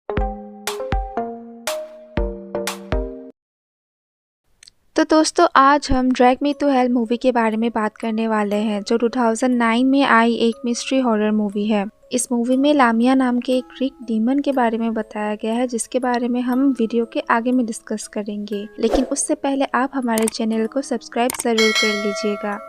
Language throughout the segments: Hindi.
तो दोस्तों आज हम Drag Me to Hell movie के बारे में बात करने वाले हैं, जो 2009 में आई एक मिस्ट्री हॉरर मूवी है। इस मूवी में लामिया नाम के एक ग्रीक डीमन के बारे में बताया गया है, जिसके बारे में हम वीडियो के आगे में डिस्कस करेंगे। लेकिन उससे पहले आप हमारे चैनल को सब्सक्राइब जरूर कर लीजिएगा।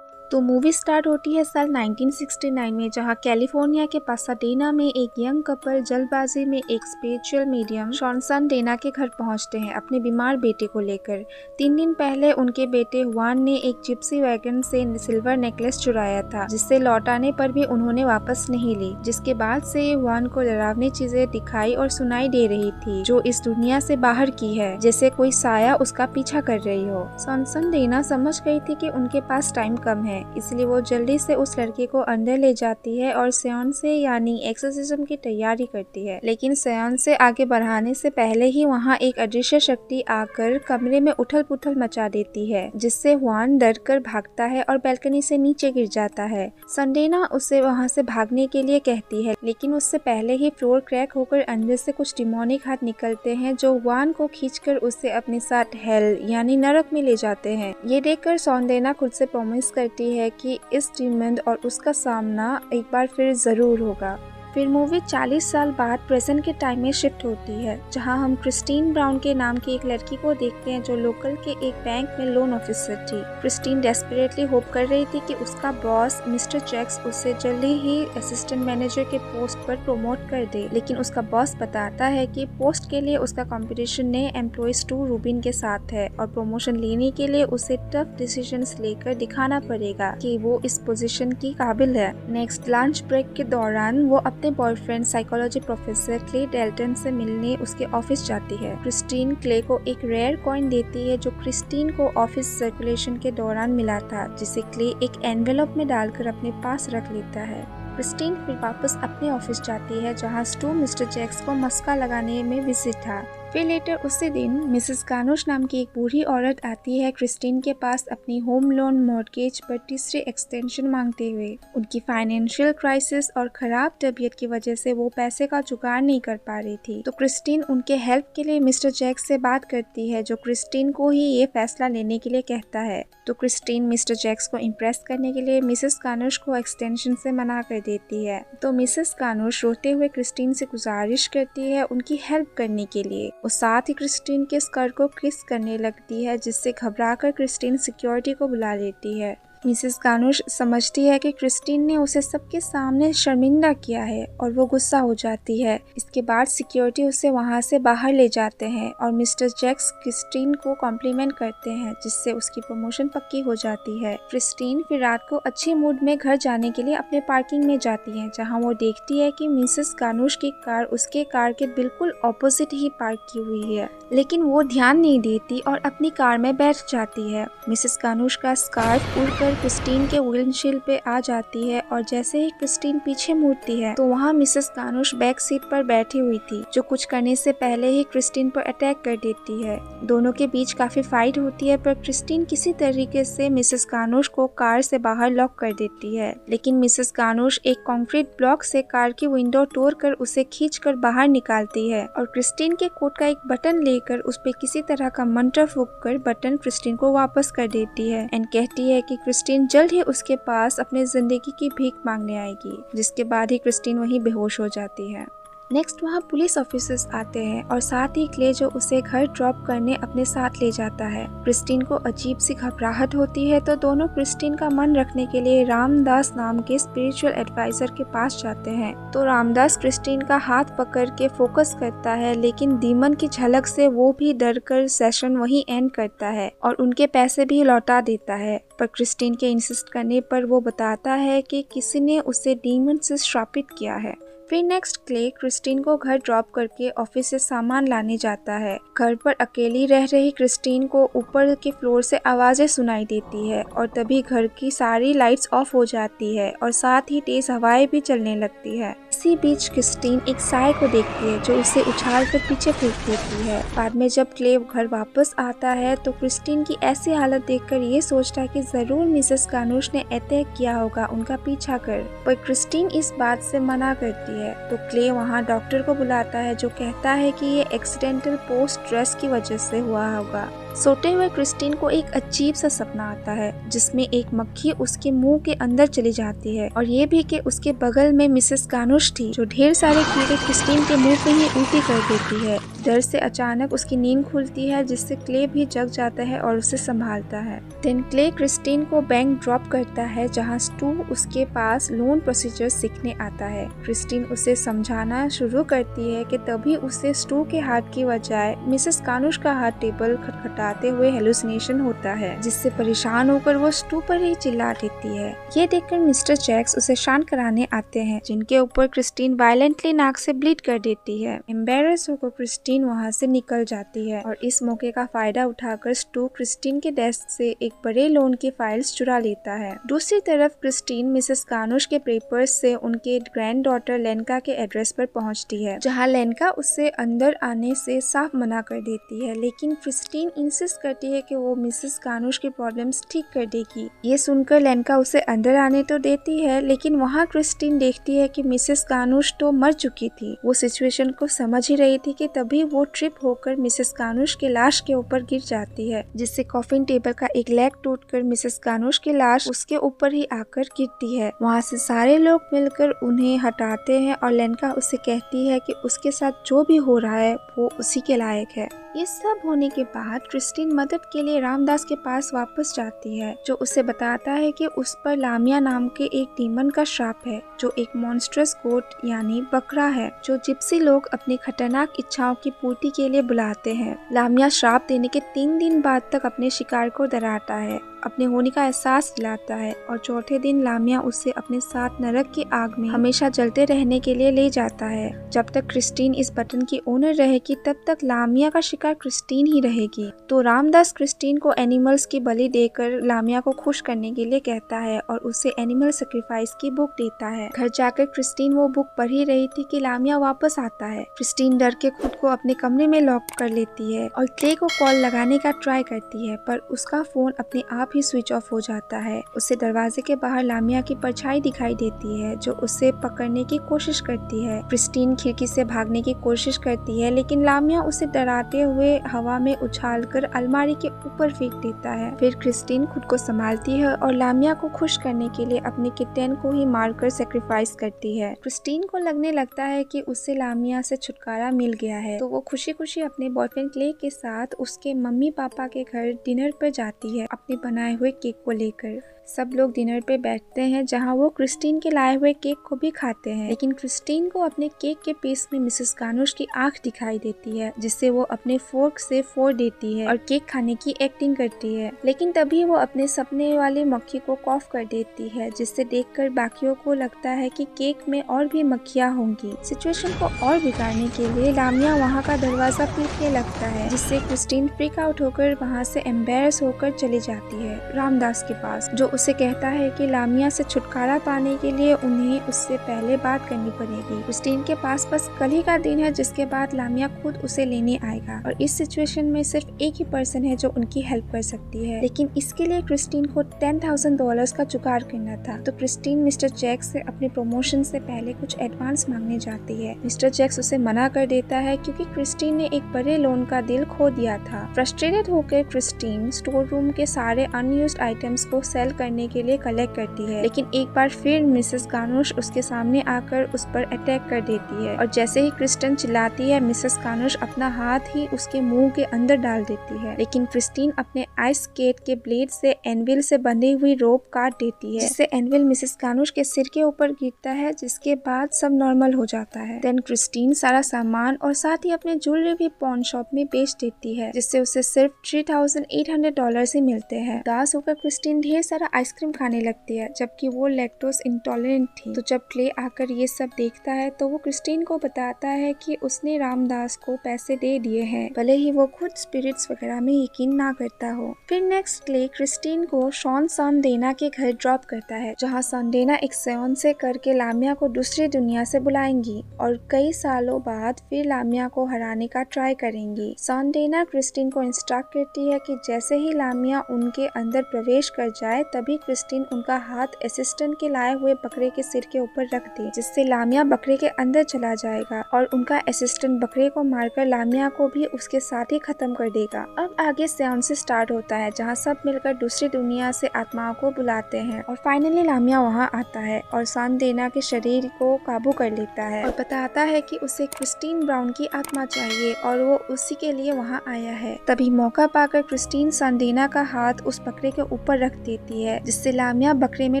तो मूवी स्टार्ट होती है साल 1969 में, जहां कैलिफोर्निया के पासाडेना में एक यंग कपल जल्दबाजी में एक स्पिरिचुअल मीडियम शॉनसन डेना के घर पहुंचते हैं अपने बीमार बेटे को लेकर। 3 दिन पहले उनके बेटे हुआन ने एक जिप्सी वैगन से सिल्वर नेकलेस चुराया था, जिससे लौटाने पर भी उन्होंने वापस नहीं ली। जिसके बाद से हुआन को डरावनी चीजें दिखाई और सुनाई दे रही थी, जो इस दुनिया से बाहर की है, जैसे कोई साया उसका पीछा कर रही हो। शॉनसन डेना समझ गई थी कि उनके पास टाइम कम है, इसलिए वो जल्दी से उस लड़के को अंदर ले जाती है और सेंस यानी एक्सोर्सिज्म की तैयारी करती है। लेकिन सेंस से आगे बढ़ाने से पहले ही वहाँ एक अदृश्य शक्ति आकर कमरे में उथल पुथल मचा देती है, जिससे हुआन डरकर भागता है और बैल्कनी से नीचे गिर जाता है। संडेना उसे वहाँ से भागने के लिए कहती है, लेकिन उससे पहले ही फ्लोर क्रैक होकर अंदर से कुछ डिमोनिक हाथ निकलते हैं, जो हुआन को खींचकर उसे अपने साथ हेल यानी नरक में ले जाते हैं। ये देखकर संडेना खुद से प्रॉमिस करती है कि इस डीमन और उसका सामना एक बार फिर जरूर होगा। फिर मूवी 40 साल बाद प्रेजेंट के टाइम में शिफ्ट होती है, जहां हम क्रिस्टीन ब्राउन के नाम की एक लड़की को देखते हैं, जो लोकल के एक बैंक में लोन ऑफिसर थी। क्रिस्टीन डेस्परेटली होप कर रही थी कि उसका बॉस मिस्टर जैक्स उसे जल्दी ही असिस्टेंट मैनेजर के पोस्ट पर प्रमोट कर दे, लेकिन उसका बॉस बताता है कि पोस्ट के लिए उसका कंपटीशन नए एम्प्लॉयज टू रूबिन के साथ है और प्रमोशन लेने के लिए उसे टफ डिसीजंस लेकर दिखाना पड़ेगा कि वो इस पोजीशन की काबिल है। नेक्स्ट लंच ब्रेक के दौरान वो अपने boyfriend psychology professor Clay Dalton से मिलने उसके ऑफिस जाती है। क्रिस्टीन क्ले को एक रेयर कॉइन देती है, जो क्रिस्टीन को ऑफिस सर्कुलेशन के दौरान मिला था, जिसे क्ले एक एनवेलप में डालकर अपने पास रख लेता है। क्रिस्टीन फिर वापस अपने ऑफिस जाती है, जहां स्टू मिस्टर जैक्स को मस्का लगाने में बिजी था। फिर लेटर उसी दिन मिसेस कानुश नाम की एक बूढ़ी औरत आती है क्रिस्टीन के पास अपनी होम लोन मॉर्गेज पर तीसरी एक्सटेंशन मांगते हुए। उनकी फाइनेंशियल क्राइसिस और खराब तबीयत की वजह से वो पैसे का जुगाड़ नहीं कर पा रही थी, तो क्रिस्टीन उनके हेल्प के लिए मिस्टर जैक्स से बात करती है, जो क्रिस्टीन को ही ये फैसला लेने के लिए कहता है। तो क्रिस्टीन मिस्टर जैक्स को इम्प्रेस करने के लिए मिसेस कानुश को एक्सटेंशन से मना कर देती है। तो मिसेस कानुश रोते हुए क्रिस्टीन से गुजारिश करती है उनकी हेल्प करने के लिए। और साथ ही क्रिस्टीन के स्कर को किस करने लगती है, जिससे घबराकर क्रिस्टीन सिक्योरिटी को बुला लेती है। मिसेस कानुश समझती है कि क्रिस्टीन ने उसे सबके सामने शर्मिंदा किया है और वो गुस्सा हो जाती है। इसके बाद सिक्योरिटी उसे वहां से बाहर ले जाते हैं और मिस्टर जैक्स क्रिस्टीन को कॉम्प्लीमेंट करते हैं, जिससे उसकी प्रमोशन पक्की हो जाती है। क्रिस्टीन फिर रात को अच्छे मूड में घर जाने के लिए अपने पार्किंग में जाती है, जहां वो देखती है कि मिसेस कानुश की कार उसके कार के बिल्कुल ऑपोजिट ही पार्क की हुई है, लेकिन वो ध्यान नहीं देती और अपनी कार में बैठ जाती है। मिसेस कानुश का स्कार्फ उड़कर क्रिस्टीन के विंडशील्ड पे आ जाती है और जैसे ही क्रिस्टीन पीछे मुड़ती है, तो वहाँ मिसेस कानुश बैक सीट पर बैठी हुई थी, जो कुछ करने से पहले ही क्रिस्टीन पर अटैक कर देती है। दोनों के बीच काफी फाइट होती है, पर क्रिस्टीन किसी तरीके से मिसेस कानुश को कार से बाहर लॉक कर देती है, लेकिन मिसेस कानुश एक कंक्रीट ब्लॉक से कार की विंडो तोड़कर उसे खींचकर बाहर निकालती है और क्रिस्टीन के कोट का एक बटन लेकर उस पे किसी तरह का मंत्र फूंककर बटन क्रिस्टीन को वापस कर देती है एंड कहती है कि क्रिस्टीन जल्द ही उसके पास अपने जिंदगी की भीख मांगने आएगी, जिसके बाद ही क्रिस्टीन वहीं बेहोश हो जाती है। नेक्स्ट वहाँ पुलिस ऑफिसर्स आते हैं और साथ ही क्ले, जो उसे घर ड्रॉप करने अपने साथ ले जाता है। क्रिस्टीन को अजीब सी घबराहट होती है, तो दोनों क्रिस्टीन का मन रखने के लिए रामदास नाम के स्पिरिचुअल एडवाइजर के पास जाते हैं। तो रामदास क्रिस्टीन का हाथ पकड़ के फोकस करता है, लेकिन डीमन की झलक से वो भी डर कर सेशन वहीं एंड करता है और उनके पैसे भी लौटा देता है। पर क्रिस्टीन के इंसिस्ट करने पर वो बताता है कि किसी ने उसे डीमन से श्रापित किया है। फिर नेक्स्ट क्ले क्रिस्टीन को घर ड्रॉप करके ऑफिस से सामान लाने जाता है। घर पर अकेली रह रही क्रिस्टीन को ऊपर के फ्लोर से आवाजें सुनाई देती है और तभी घर की सारी लाइट्स ऑफ हो जाती है और साथ ही तेज हवाएं भी चलने लगती है। इसी बीच क्रिस्टीन एक साय को देखती है, जो उसे उछाल कर पीछे फेंक देती है। बाद में जब क्ले घर वापस आता है, तो क्रिस्टीन की ऐसी हालत देखकर ये सोचता है कि जरूर मिसेस कानुश ने अटैक किया होगा उनका पीछा कर, पर क्रिस्टीन इस बात से मना करती जाती है तो क्ले वहाँ डॉक्टर को बुलाता है जो कहता है कि ये एक्सीडेंटल पोस्ट स्ट्रेस की वजह से हुआ होगा। सोते हुए क्रिस्टीन को एक अजीब सा सपना आता है जिसमें एक मक्खी उसके मुंह के अंदर चली जाती है और ये भी कि उसके बगल में मिसेस कानुश थी जो ढेर सारे कीड़े क्रिस्टीन के मुंह पे ही उल्टी कर देती है। डर से अचानक उसकी नींद खुलती है जिससे क्ले भी जग जाता है और उसे संभालता है। देन क्ले क्रिस्टीन को बैंक ड्रॉप करता है जहाँ स्टू उसके पास लोन प्रोसीजर सीखने आता है। क्रिस्टीन उसे समझाना शुरू करती है कि तभी उसे स्टू के हाथ की बजाय मिसेस कानुश का हाथ टेबल खटखटाते हुए हेलुसिनेशन होता है जिससे परेशान होकर वो स्टू पर ही चिल्ला देती है। ये देखकर मिस्टर जैक्स उसे शांत कराने आते हैं जिनके ऊपर क्रिस्टीन वायलेंटली नाक से ब्लीड कर देती है। एम्बेरस होकर क्रिस्टीन वहाँ से निकल जाती है और इस मौके का फायदा उठाकर स्टू क्रिस्टीन के डेस्क से एक बड़े लोन की फाइल्स चुरा लेता है। दूसरी तरफ क्रिस्टीन मिसेस कानुश के पेपर्स से उनके ग्रैंड डॉटर लेनका के एड्रेस पर पहुंचती है जहां लेनका उसे अंदर आने से साफ मना कर देती है, लेकिन क्रिस्टीन इंसिस्ट करती है कि वो मिसेस कानुश की प्रॉब्लम्स ठीक कर देगी। ये सुनकर लेनका उसे अंदर आने तो देती है लेकिन वहाँ क्रिस्टीन देखती है कि मिसेस कानुश तो मर चुकी थी। वो सिचुएशन को समझ ही रही थी कि तभी वो ट्रिप होकर मिसेस कानुश के लाश के ऊपर गिर जाती है जिससे कॉफिन टेबल का एक लेग टूटकर मिसेस कानुश की लाश उसके ऊपर ही आकर गिरती है। वहाँ से सारे लोग मिलकर उन्हें हटाते हैं और लेनका उसे कहती है कि उसके साथ जो भी हो रहा है वो उसी के लायक है। ये सब होने के बाद क्रिस्टीन मदद के लिए रामदास के पास वापस जाती है जो उसे बताता है कि उस पर लामिया नाम के एक डीमन का श्राप है जो एक मॉन्स्ट्रस गोट यानी बकरा है जो जिप्सी लोग अपनी खतरनाक इच्छाओं की पूर्ति के लिए बुलाते हैं। लामिया श्राप देने के 3 दिन बाद तक अपने शिकार को डराता है, अपने होने का एहसास दिलाता है और चौथे दिन लामिया उसे अपने साथ नरक की आग में हमेशा जलते रहने के लिए ले जाता है। जब तक क्रिस्टीन इस बटन की ओनर रहेगी तब तक लामिया का शिकार क्रिस्टीन ही रहेगी। तो रामदास क्रिस्टीन को एनिमल्स की बलि देकर लामिया को खुश करने के लिए कहता है और उसे एनिमल सेक्रीफाइस की बुक देता है। घर जाकर क्रिस्टीन वो बुक पढ़ ही रही थी कि लामिया वापस आता है। क्रिस्टीन डर के खुद को अपने कमरे में लॉक कर लेती है और क्ले को कॉल लगाने का ट्राई करती है पर उसका फोन अपने आप ही स्विच ऑफ हो जाता है। उसे दरवाजे के बाहर लामिया की परछाई दिखाई देती है जो उसे पकड़ने की कोशिश करती है। क्रिस्टीन खिड़की से भागने की कोशिश करती है लेकिन लामिया उसे डराते हुए हवा में उछालकर अलमारी के ऊपर फेंक देता है। फिर क्रिस्टीन खुद को संभालती है और लामिया को खुश करने के लिए अपने किटेन को ही मारकर सेक्रीफाइस करती है। क्रिस्टीन को लगने लगता है कि उसे लामिया से छुटकारा मिल गया है तो वो खुशी खुशी अपने बॉयफ्रेंड क्ले के साथ उसके मम्मी पापा के घर डिनर पर जाती है अपने बनाए हुए केक को लेकर। सब लोग डिनर पे बैठते हैं जहां वो क्रिस्टीन के लाए हुए केक को भी खाते हैं लेकिन क्रिस्टीन को अपने केक के पीस में मिसेस कानुश की आंख दिखाई देती है जिससे वो अपने फोर्क से फोड़ देती है और केक खाने की एक्टिंग करती है। लेकिन तभी वो अपने सपने वाली मक्खी को कॉफ कर देती है जिससे देखकर बाकियों को लगता है कि केक में और भी मक्खियाँ होंगी। सिचुएशन को और बिगाड़ने के लिए लामिया वहाँ का दरवाजा पीटने लगता है जिससे क्रिस्टीन फ्रीक आउट होकर वहाँ से एम्बेरस होकर चली जाती है रामदास के पास जो उसे कहता है कि लामिया से छुटकारा पाने के लिए उन्हें उससे पहले बात करनी पड़ेगी। क्रिस्टीन के पास बस कल ही का दिन है जिसके बाद लामिया खुद उसे लेने आएगा और इस सिचुएशन में सिर्फ एक ही पर्सन है जो उनकी हेल्प कर सकती है लेकिन इसके लिए क्रिस्टीन को $10,000 का जुगाड़ करना था। तो क्रिस्टीन मिस्टर जैक्स से अपने प्रमोशन से पहले कुछ एडवांस मांगने जाती है। मिस्टर जैक्स उसे मना कर देता है क्योंकि क्रिस्टीन ने एक बड़े लोन का दिल खो दिया था। फ्रस्ट्रेटेड होकर क्रिस्टीन स्टोर रूम के सारे अनयूज्ड आइटम्स को सेल करने के लिए कलेक्ट करती है लेकिन एक बार फिर मिसेस कानुश उसके सामने आकर उस पर अटैक कर देती है और जैसे ही क्रिस्टीन चिल्लाती है मिसेस कानुश अपना हाथ ही उसके मुंह के अंदर डाल देती है लेकिन क्रिस्टीन अपने आइस स्केट के ब्लेड से एनविल से बंधी हुई रोप काट देती है जिससे एनविल मिसेस कानुश के सिर के ऊपर गिरता है जिसके बाद सब नॉर्मल हो जाता है। देन क्रिस्टीन सारा सामान और साथ ही अपने ज्वेलरी भी पॉन शॉप में बेच देती है जिससे उसे सिर्फ $3,800 ही मिलते हैं। उदास होकर क्रिस्टीन ढेर सारा आइसक्रीम खाने लगती है जबकि वो लैक्टोज इंटॉलरेंट थी। तो जब क्ले आकर ये सब देखता है तो वो क्रिस्टीन को बताता है कि उसने रामदास को पैसे दे दिए हैं भले ही वो खुद स्पिरिट्स वगैरह में यकीन ना करता हो। फिर नेक्स्ट क्ले क्रिस्टीन को शॉन सॉन्डेना के घर ड्रॉप करता है जहाँ सॉन्डेना एक सेवन से करके लामिया को दूसरी दुनिया से बुलाएंगी और कई सालों बाद फिर लामिया को हराने का ट्राई करेंगी। सॉन्डेना क्रिस्टीन को इंस्ट्रक्ट करती है कि जैसे ही लामिया उनके अंदर प्रवेश कर जाए तभी क्रिस्टीन उनका हाथ असिस्टेंट के लाए हुए बकरे के सिर के ऊपर रख दी, जिससे लामिया बकरे के अंदर चला जाएगा और उनका असिस्टेंट बकरे को मारकर लामिया को भी उसके साथ ही खत्म कर देगा। अब आगे सेंस स्टार्ट होता है, जहाँ सब मिलकर दूसरी दुनिया से आत्माओं को बुलाते हैं और फाइनली लामिया वहाँ आता है और सांदेना के शरीर को काबू कर लेता है और बताता है कि उसे क्रिस्टीन ब्राउन की आत्मा चाहिए और वो उसी के लिए वहाँ आया है। तभी मौका पाकर क्रिस्टीन सांदेना का हाथ उस बकरे के ऊपर रख देती है, जिससे लामिया बकरे में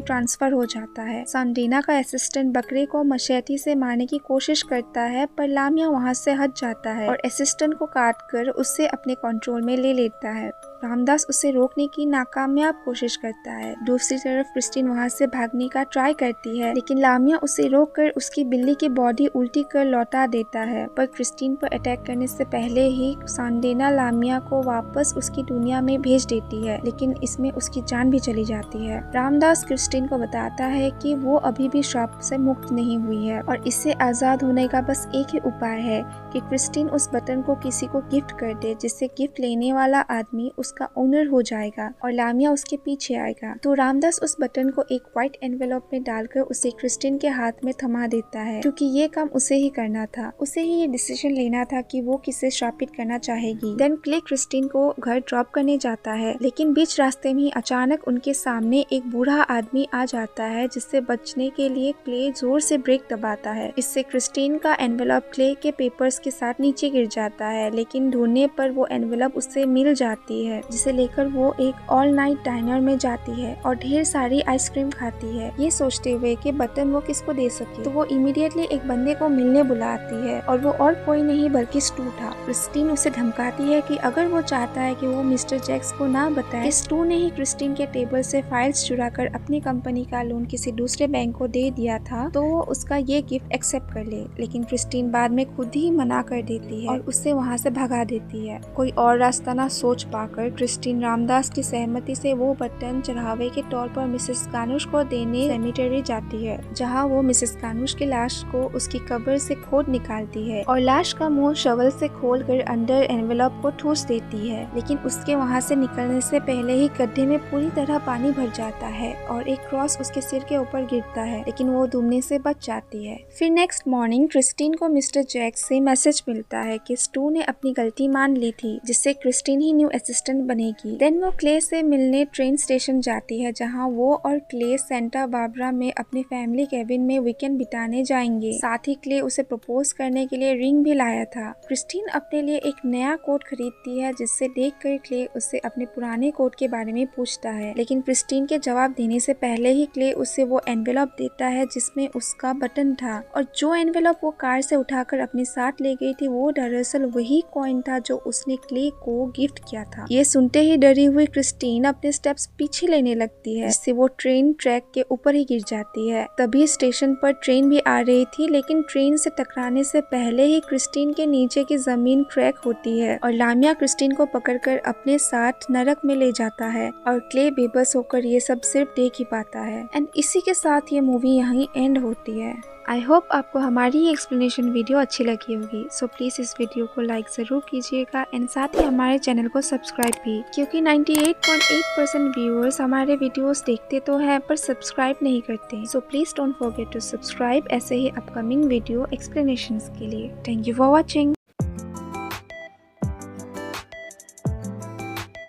ट्रांसफर हो जाता है। सांदेना का असिस्टेंट बकरे को मशेती से मारने की कोशिश करता है, पर लामिया वहाँ से हट जाता है और असिस्टेंट को काटकर उससे अपने कंट्रोल में ले लेता है। रामदास उसे रोकने की नाकामयाब कोशिश करता है। दूसरी तरफ क्रिस्टीन वहां से भागने का ट्राई करती है, लेकिन लामिया उसे रोककर उसकी बिल्ली की बॉडी उल्टी कर लौटा देता है। पर क्रिस्टीन पर अटैक करने से पहले ही सांदेना लामिया को वापस उसकी दुनिया में भेज देती है, लेकिन इसमें उसकी जान भी चली जाती है। रामदास क्रिस्टीन को बताता है कि वो अभी भी श्राप से मुक्त नहीं हुई है और इससे आजाद होने का बस एक ही उपाय है कि क्रिस्टीन उस बटन को किसी को गिफ्ट कर दे, जिससे गिफ्ट लेने वाला आदमी उसका ओनर हो जाएगा और लामिया उसके पीछे आएगा। तो रामदास उस बटन को एक व्हाइट एनवेलप में डालकर उसे क्रिस्टीन के हाथ में थमा देता है, क्योंकि ये काम उसे ही करना था। उसे ही ये डिसीजन लेना था कि वो किसे श्रापित करना चाहेगी। देन क्ले क्रिस्टीन को घर ड्रॉप करने जाता है, लेकिन बीच रास्ते में अचानक उनके सामने एक बूढ़ा आदमी आ जाता है, जिससे बचने के लिए क्ले जोर से ब्रेक दबाता है। इससे क्रिस्टीन का एनवेलप क्ले के पेपर्स के साथ नीचे गिर जाता है, लेकिन ढूंढने पर वो एनवेलप उससे मिल जाती है, जिसे लेकर वो एक ऑल नाइट डाइनर में जाती है और ढेर सारी आइसक्रीम खाती है, ये सोचते हुए कि बटन वो किसको दे सके। तो वो इमीडिएटली एक बंदे को मिलने बुलाती है और वो और कोई नहीं बल्कि स्टू था। क्रिस्टीन उसे धमकाती है कि अगर वो चाहता है कि वो मिस्टर जैक्स को ना बताए, स्टू ने ही क्रिस्टीन के टेबल से फाइल्स चुराकर अपनी कंपनी का लोन किसी दूसरे बैंक को दे दिया था, तो वो उसका ये गिफ्ट एक्सेप्ट कर ले। लेकिन क्रिस्टीन बाद में खुद ही मना कर देती है और उससे वहाँ से भगा देती है। कोई और रास्ता ना सोच पाकर क्रिस्टीन रामदास की सहमति से वो बटन चढ़ावे के तौर पर मिसेस कानुश को देने सेमेटरी जाती है, जहाँ वो मिसेस कानुश की लाश को उसकी कब्र से खोद निकालती है और लाश का मुंह शवल से खोलकर अंदर एनवेलप को ठूस देती है। लेकिन उसके वहाँ से निकलने से पहले ही गड्ढे में पूरी तरह पानी भर जाता है और एक क्रॉस उसके सिर के ऊपर गिरता है, लेकिन वो डूबने से बच जाती है। फिर नेक्स्ट मॉर्निंग क्रिस्टीन को मिस्टर जैक्स से मैसेज मिलता है कि स्टू ने अपनी गलती मान ली थी, जिससे क्रिस्टीन ही न्यू असिस्टेंट बनेगी। देन वो क्ले से मिलने ट्रेन स्टेशन जाती है, जहाँ वो और क्ले सेंटा बारबरा में अपने फैमिली केबिन में वीकेंड बिताने जाएंगे। साथ ही क्ले उसे प्रपोज करने के लिए रिंग भी लाया था। क्रिस्टीन अपने लिए एक नया कोट खरीदती है, जिससे देखकर क्ले उससे अपने पुराने कोट के बारे में पूछता है, लेकिन क्रिस्टीन के जवाब देने से पहले ही क्ले उसे वो एनवेलप देता है जिसमें उसका बटन था, और जो एनवेलप वो कार से उठाकर अपने साथ ले गई थी वो दरअसल वही कॉइन था जो उसने क्ले को गिफ्ट किया था। ये सुनते ही डरी हुई क्रिस्टीन अपने स्टेप्स पीछे लेने लगती है, जिससे वो ट्रेन ट्रैक के ऊपर ही गिर जाती है। तभी स्टेशन पर ट्रेन भी आ रही थी, लेकिन ट्रेन से टकराने से पहले ही क्रिस्टीन के नीचे की जमीन क्रैक होती है और लामिया क्रिस्टीन को पकड़कर अपने साथ नरक में ले जाता है और क्ले बेबस होकर ये सब सिर्फ देख ही पाता है। एंड इसी के साथ ये मूवी यहीं एंड होती है। आई होप आपको हमारी ये एक्सप्लेनेशन वीडियो अच्छी लगी होगी। सो प्लीज़ इस वीडियो को लाइक ज़रूर कीजिएगा एंड साथ ही हमारे चैनल को सब्सक्राइब भी, क्योंकि 98.8% व्यूअर्स हमारे वीडियोस देखते तो हैं पर सब्सक्राइब नहीं करते। So please don't forget to subscribe ऐसे ही अपकमिंग वीडियो एक्सप्लेनेशंस के लिए। Thank you for watching.